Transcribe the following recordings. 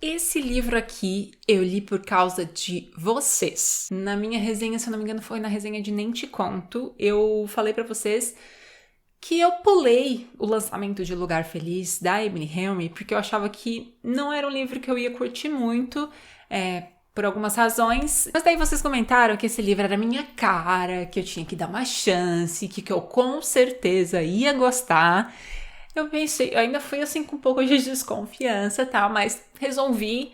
Esse livro aqui eu li por causa de vocês. Na minha resenha, se eu não me engano, foi na resenha de Nem Te Conto, eu falei pra vocês que eu pulei o lançamento de Lugar Feliz da Emily Henry porque eu achava que não era um livro que eu ia curtir muito, por algumas razões. Mas daí vocês comentaram que esse livro era minha cara, que eu tinha que dar uma chance, que eu com certeza ia gostar. Eu pensei, eu ainda fui assim com um pouco de desconfiança, tá? Mas resolvi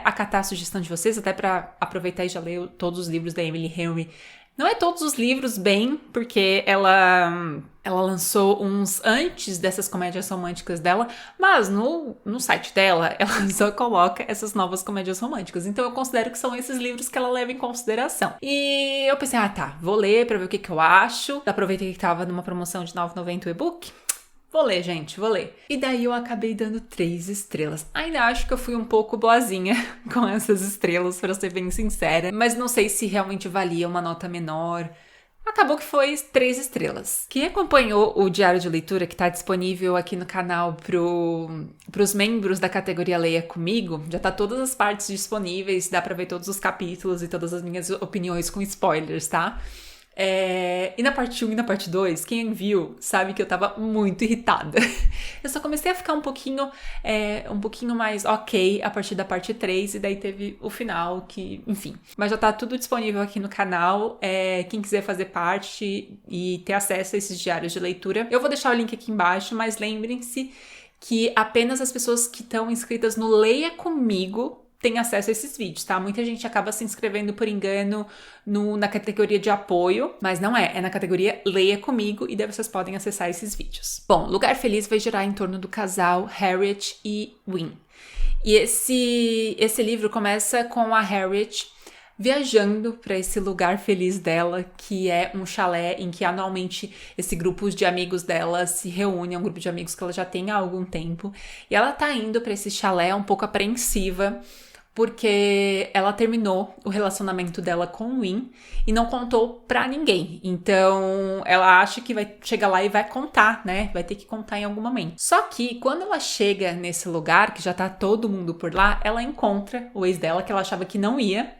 acatar a sugestão de vocês, até pra aproveitar e já ler todos os livros da Emily Henry. Não é todos os livros bem, porque ela lançou uns antes dessas comédias românticas dela, mas no site dela, ela só coloca essas novas comédias românticas. Então eu considero que são esses livros que ela leva em consideração. E eu pensei, vou ler pra ver o que eu acho. Aproveitei que tava numa promoção de R$ 9,90 o e-book. Vou ler, gente, vou ler. E daí eu acabei dando 3 estrelas. Ainda acho que eu fui um pouco boazinha com essas estrelas, pra ser bem sincera. Mas não sei se realmente valia uma nota menor. Acabou que foi 3 estrelas. Quem acompanhou o Diário de Leitura, que tá disponível aqui no canal pros membros da categoria Leia Comigo, já tá todas as partes disponíveis, dá pra ver todos os capítulos e todas as minhas opiniões com spoilers, tá? E na parte 1 e na parte 2, quem viu sabe que eu tava muito irritada. Eu só comecei a ficar um pouquinho mais ok a partir da parte 3, e daí teve o final, que, enfim. Mas já tá tudo disponível aqui no canal. Quem quiser fazer parte e ter acesso a esses diários de leitura, eu vou deixar o link aqui embaixo, mas lembrem-se que apenas as pessoas que estão inscritas no Leia Comigo tem acesso a esses vídeos, tá? Muita gente acaba se inscrevendo por engano na categoria de apoio, mas não é na categoria Leia Comigo, e daí vocês podem acessar esses vídeos. Bom, Lugar Feliz vai girar em torno do casal Harriet e Win. E esse livro começa com a Harriet viajando para esse lugar feliz dela, que é um chalé em que anualmente esse grupo de amigos dela se reúne, é um grupo de amigos que ela já tem há algum tempo, e ela tá indo para esse chalé um pouco apreensiva, porque ela terminou o relacionamento dela com o Win e não contou pra ninguém. Então, ela acha que vai chegar lá e vai contar, né? Vai ter que contar em algum momento. Só que, quando ela chega nesse lugar, que já tá todo mundo por lá, ela encontra o ex dela, que ela achava que não ia.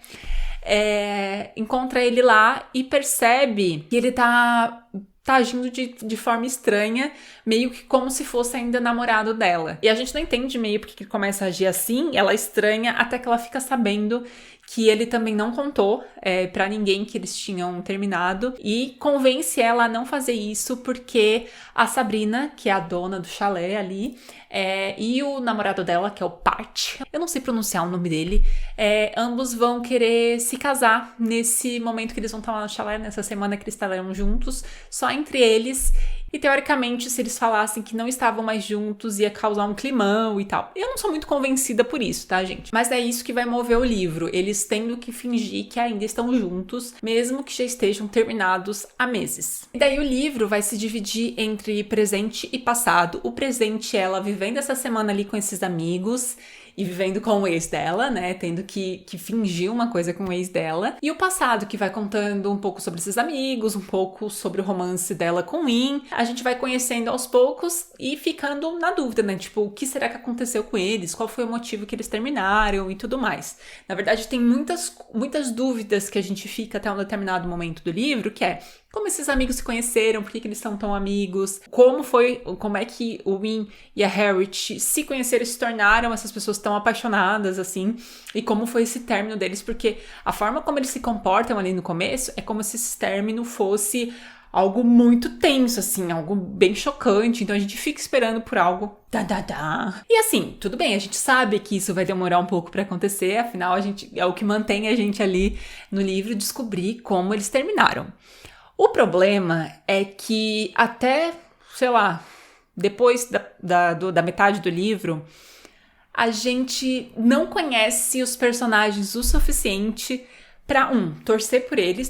Encontra ele lá e percebe que ele tá agindo de forma estranha, meio que como se fosse ainda namorado dela. E a gente não entende meio porque ele começa a agir assim, ela estranha, até que ela fica sabendo que ele também não contou pra ninguém que eles tinham terminado, e convence ela a não fazer isso porque a Sabrina, que é a dona do chalé ali, e o namorado dela, que é o Pat, eu não sei pronunciar o nome dele, ambos vão querer se casar nesse momento que eles vão estar lá no chalé, nessa semana que eles estarão juntos, só entre eles. E teoricamente, se eles falassem que não estavam mais juntos, ia causar um climão e tal. Eu não sou muito convencida por isso, tá, gente? Mas é isso que vai mover o livro. Eles tendo que fingir que ainda estão juntos, mesmo que já estejam terminados há meses. E daí o livro vai se dividir entre presente e passado. O presente é ela vivendo essa semana ali com esses amigos e vivendo com o ex dela, né, tendo que fingir uma coisa com o ex dela. E o passado, que vai contando um pouco sobre esses amigos, um pouco sobre o romance dela com o Win. A gente vai conhecendo aos poucos e ficando na dúvida, né, tipo, o que será que aconteceu com eles? Qual foi o motivo que eles terminaram e tudo mais. Na verdade, tem muitas dúvidas que a gente fica até um determinado momento do livro, que é como esses amigos se conheceram, por que eles são tão amigos, como é que o Win e a Harriet se conheceram e se tornaram essas pessoas tão apaixonadas, assim, e como foi esse término deles, porque a forma como eles se comportam ali no começo é como se esse término fosse algo muito tenso, assim, algo bem chocante, então a gente fica esperando por algo E assim, tudo bem, a gente sabe que isso vai demorar um pouco pra acontecer, afinal é o que mantém a gente ali no livro descobrir como eles terminaram. O problema é que até, sei lá, depois da metade do livro, a gente não conhece os personagens o suficiente pra, torcer pra eles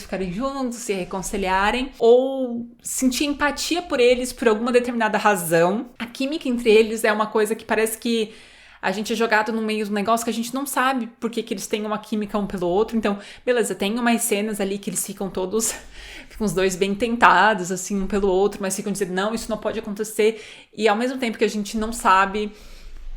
ficarem juntos, se reconciliarem, ou sentir empatia por eles por alguma determinada razão. A química entre eles é uma coisa que parece que a gente é jogado no meio do negócio que a gente não sabe por que eles têm uma química um pelo outro. Então, beleza, tem umas cenas ali que eles ficam os dois bem tentados, assim, um pelo outro, mas ficam dizendo, não, isso não pode acontecer. E ao mesmo tempo que a gente não sabe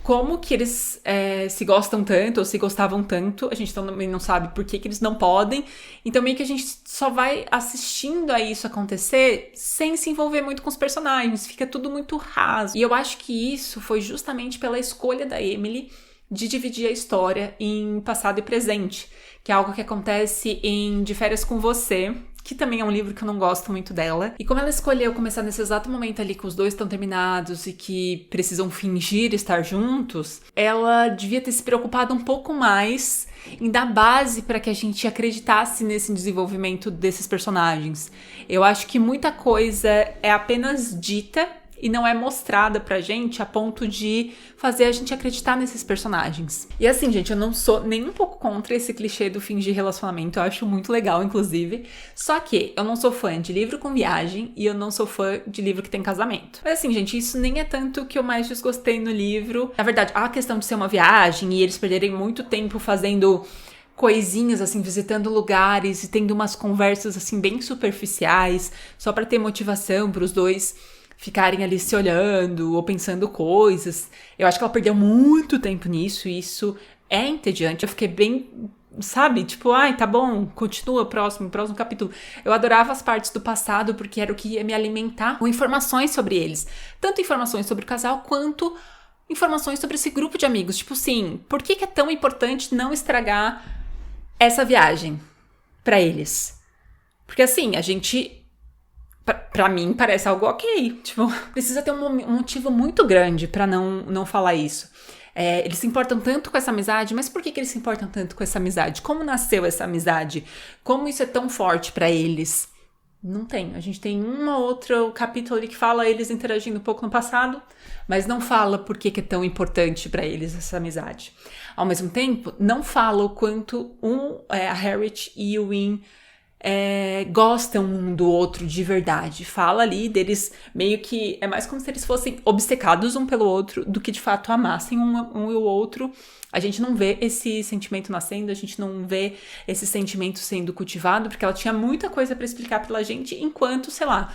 como que eles se gostam tanto ou se gostavam tanto. A gente também não sabe por que eles não podem. Então meio que a gente só vai assistindo a isso acontecer sem se envolver muito com os personagens. Fica tudo muito raso. E eu acho que isso foi justamente pela escolha da Emily de dividir a história em passado e presente, que é algo que acontece em De Férias com Você, que também é um livro que eu não gosto muito dela. E como ela escolheu começar nesse exato momento ali que os dois estão terminados e que precisam fingir estar juntos, ela devia ter se preocupado um pouco mais em dar base para que a gente acreditasse nesse desenvolvimento desses personagens. Eu acho que muita coisa é apenas dita e não é mostrada pra gente a ponto de fazer a gente acreditar nesses personagens. E assim, gente, eu não sou nem um pouco contra esse clichê do fingir relacionamento, eu acho muito legal, inclusive. Só que eu não sou fã de livro com viagem e eu não sou fã de livro que tem casamento. Mas assim, gente, isso nem é tanto o que eu mais desgostei no livro. Na verdade, a questão de ser uma viagem e eles perderem muito tempo fazendo coisinhas, assim, visitando lugares e tendo umas conversas, assim, bem superficiais, só pra ter motivação pros dois ficarem ali se olhando ou pensando coisas. Eu acho que ela perdeu muito tempo nisso e isso é entediante. Eu fiquei bem, sabe? Tipo, ai, tá bom, continua, próximo capítulo. Eu adorava as partes do passado porque era o que ia me alimentar com informações sobre eles. Tanto informações sobre o casal quanto informações sobre esse grupo de amigos. Tipo assim, por que é tão importante não estragar essa viagem pra eles? Porque assim, a gente... Pra mim, parece algo ok. Tipo, precisa ter um motivo muito grande pra não falar isso. Eles se importam tanto com essa amizade, mas por que eles se importam tanto com essa amizade? Como nasceu essa amizade? Como isso é tão forte pra eles? Não tem. A gente tem um ou outro capítulo ali que fala eles interagindo um pouco no passado, mas não fala por que é tão importante pra eles essa amizade. Ao mesmo tempo, não fala o quanto a Harriet e o Win gostam um do outro de verdade. Fala ali deles meio que... É mais como se eles fossem obcecados um pelo outro do que de fato amassem um e o outro. A gente não vê esse sentimento nascendo, a gente não vê esse sentimento sendo cultivado, porque ela tinha muita coisa pra explicar pela gente, enquanto, sei lá,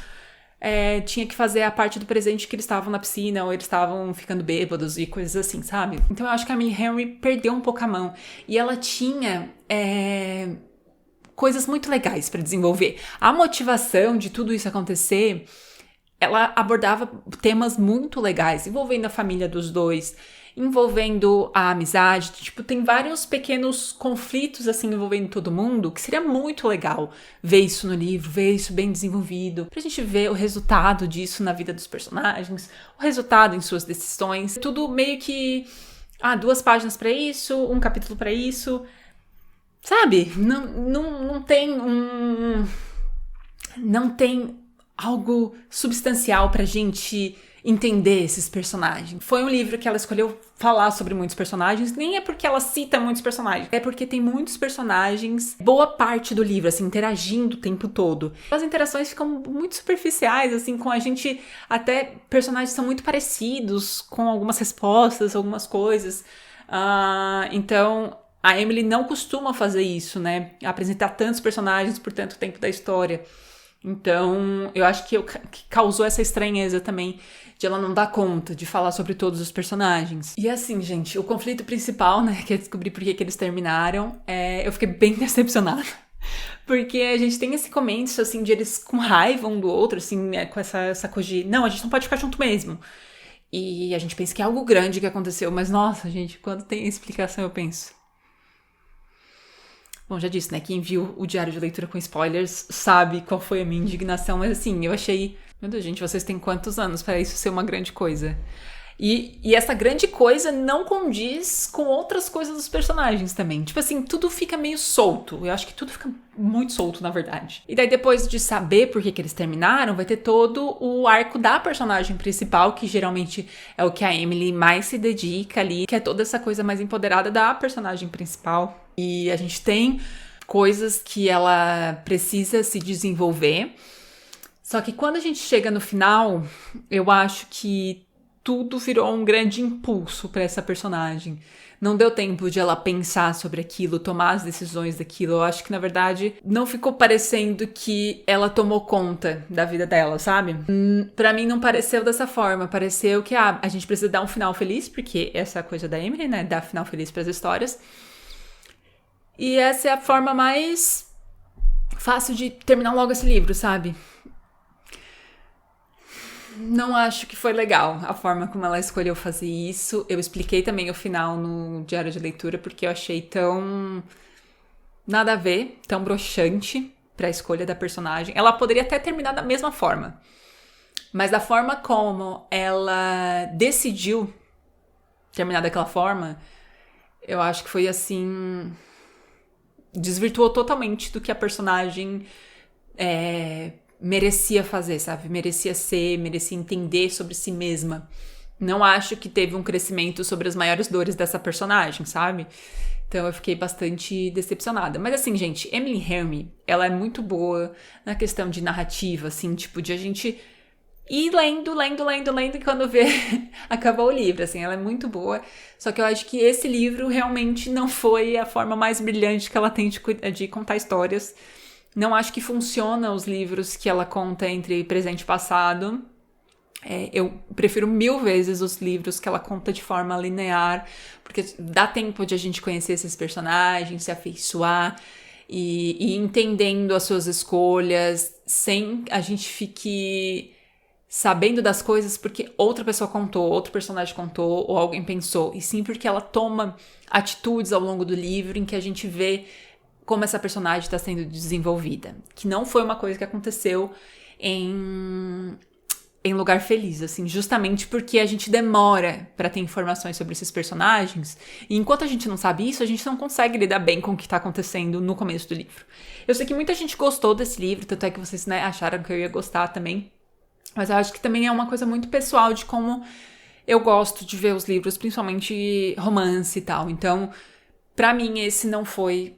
tinha que fazer a parte do presente que eles estavam na piscina ou eles estavam ficando bêbados e coisas assim, sabe? Então eu acho que a Emily Henry perdeu um pouco a mão. E ela tinha... coisas muito legais para desenvolver. A motivação de tudo isso acontecer, ela abordava temas muito legais, envolvendo a família dos dois, envolvendo a amizade. Tipo, tem vários pequenos conflitos, assim, envolvendo todo mundo, que seria muito legal ver isso no livro, ver isso bem desenvolvido, pra gente ver o resultado disso na vida dos personagens, o resultado em suas decisões. Tudo meio que... 2 páginas pra isso, um capítulo pra isso... Sabe? Não tem não tem algo substancial pra gente entender esses personagens. Foi um livro que ela escolheu falar sobre muitos personagens, nem é porque ela cita muitos personagens, é porque tem muitos personagens, boa parte do livro, assim, interagindo o tempo todo. As interações ficam muito superficiais, assim, com a gente, até personagens são muito parecidos, com algumas respostas, algumas coisas. Então... A Emily não costuma fazer isso, né? Apresentar tantos personagens por tanto tempo da história. Então, eu acho que causou essa estranheza também de ela não dar conta de falar sobre todos os personagens. E assim, gente, o conflito principal, né? Que é descobrir por que eles terminaram. Eu fiquei bem decepcionada. Porque a gente tem esse começo, assim, de eles com raiva um do outro, assim, com essa coisa de... Não, a gente não pode ficar junto mesmo. E a gente pensa que é algo grande que aconteceu. Mas, nossa, gente, quando tem explicação, eu penso... Bom, já disse, né? Quem viu o diário de leitura com spoilers sabe qual foi a minha indignação. Mas assim, eu achei... Meu Deus, gente, vocês têm quantos anos para isso ser uma grande coisa? E essa grande coisa não condiz com outras coisas dos personagens também. Tipo assim, tudo fica meio solto. Eu acho que tudo fica muito solto, na verdade. E daí, depois de saber por que eles terminaram, vai ter todo o arco da personagem principal, que geralmente é o que a Emily mais se dedica ali, que é toda essa coisa mais empoderada da personagem principal. E a gente tem coisas que ela precisa se desenvolver. Só que quando a gente chega no final, eu acho que tudo virou um grande impulso para essa personagem. não deu tempo de ela pensar sobre aquilo, tomar as decisões daquilo. Eu acho que, na verdade, não ficou parecendo que ela tomou conta da vida dela, sabe? Pra mim não pareceu dessa forma. Pareceu que a gente precisa dar um final feliz, porque essa é a coisa da Emily, né? Dar final feliz pras histórias. E essa é a forma mais fácil de terminar logo esse livro, sabe? Não acho que foi legal a forma como ela escolheu fazer isso. Eu expliquei também o final no diário de leitura, porque eu achei tão nada a ver, tão broxante pra escolha da personagem. Ela poderia até terminar da mesma forma, mas da forma como ela decidiu terminar daquela forma, eu acho que foi assim, desvirtuou totalmente do que a personagem merecia fazer, sabe? Merecia ser, merecia entender sobre si mesma. Não acho que teve um crescimento sobre as maiores dores dessa personagem, sabe? Então eu fiquei bastante decepcionada. Mas assim, gente, Emily Henry, ela é muito boa na questão de narrativa, assim, tipo, de a gente ir lendo, e quando vê, acabou o livro, assim, ela é muito boa. Só que eu acho que esse livro realmente não foi a forma mais brilhante que ela tem de contar histórias. Não acho que funciona os livros que ela conta entre presente e passado. Eu prefiro 1000 vezes os livros que ela conta de forma linear, porque dá tempo de a gente conhecer esses personagens, se afeiçoar e entendendo as suas escolhas, sem a gente fique sabendo das coisas porque outra pessoa contou, outro personagem contou ou alguém pensou, e sim porque ela toma atitudes ao longo do livro em que a gente vê como essa personagem está sendo desenvolvida. Que não foi uma coisa que aconteceu em Lugar Feliz, assim, justamente porque a gente demora pra ter informações sobre esses personagens, e enquanto a gente não sabe isso, a gente não consegue lidar bem com o que tá acontecendo no começo do livro. Eu sei que muita gente gostou desse livro, tanto é que vocês, né, acharam que eu ia gostar também, mas eu acho que também é uma coisa muito pessoal de como eu gosto de ver os livros, principalmente romance e tal. Então, pra mim, esse não foi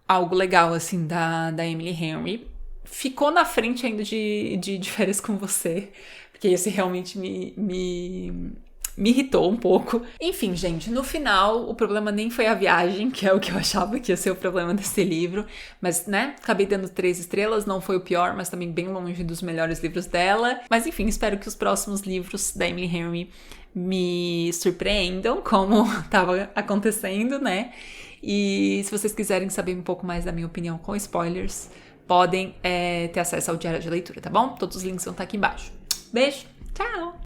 algo legal, assim, da Emily Henry. Ficou na frente ainda de Férias com Você, porque esse realmente me irritou um pouco. Enfim, gente, no final, o problema nem foi a viagem, que é o que eu achava que ia ser o problema desse livro, mas, né, acabei dando 3 estrelas, não foi o pior, mas também bem longe dos melhores livros dela. Mas, enfim, espero que os próximos livros da Emily Henry me surpreendam, como estava acontecendo, né? E se vocês quiserem saber um pouco mais da minha opinião com spoilers, podem ter acesso ao diário de leitura, tá bom? Todos os links vão estar aqui embaixo. Beijo, tchau!